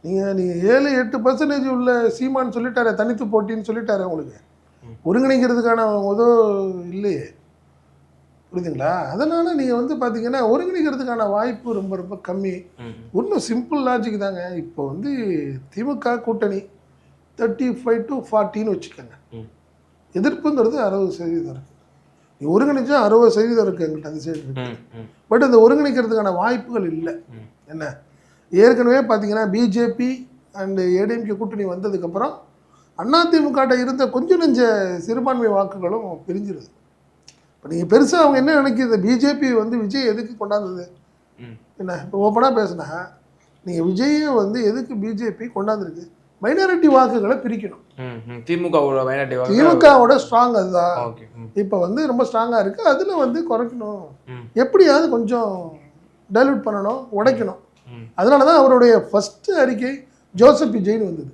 நீங்கள் 7-8% உள்ள சீமான்னு சொல்லிட்டாரு, தனித்து போட்டின்னு சொல்லிட்டாரு. உங்களுக்கு ஒருங்கிணைக்கிறதுக்கான இல்லையே, புரியுதுங்களா? அதனால் நீங்கள் வந்து பார்த்தீங்கன்னா ஒருங்கிணைக்கிறதுக்கான வாய்ப்பு ரொம்ப ரொம்ப கம்மி. இன்னும் சிம்பிள் லாஜிக் தாங்க. இப்போ வந்து திமுக கூட்டணி 35 to 40ன்னு வச்சுக்கோங்க. எதிர்ப்புங்கிறது 60% இருக்குது. நீ ஒருங்கிணைச்சா 60% இருக்குது எங்கிட்ட அந்த சைடு இருக்கு. பட் அந்த ஒருங்கிணைக்கிறதுக்கான வாய்ப்புகள் இல்லை. என்ன ஏற்கனவே பார்த்தீங்கன்னா பிஜேபி அண்டு ஏடிஎம்கே கூட்டணி வந்ததுக்கப்புறம் அதிமுக இருந்த கொஞ்சம் நெஞ்ச சிறுபான்மை வாக்குகளும் பிரிஞ்சிருது. இப்போ நீங்கள் பெருசாக அவங்க என்ன நினைக்கிது, பிஜேபி வந்து விஜய் எதுக்கு கொண்டாந்தது? என்ன இப்போ ஓப்பனாக பேசுனா நீங்கள் விஜயை வந்து எதுக்கு பிஜேபி கொண்டாந்துருக்கு? மைனாரிட்டி வாக்குகளை பிரிக்கணும். திமுகவோட ஸ்ட்ராங் அதுதான். இப்போ வந்து ரொம்ப ஸ்ட்ராங்காக இருக்குது. அதில் வந்து குறைக்கணும், எப்படியாவது கொஞ்சம் டைல்யூட் பண்ணணும், உடைக்கணும். அதனால தான் அவருடைய ஃபஸ்ட்டு அறிக்கை ஜோசப் விஜய்னு வந்தது.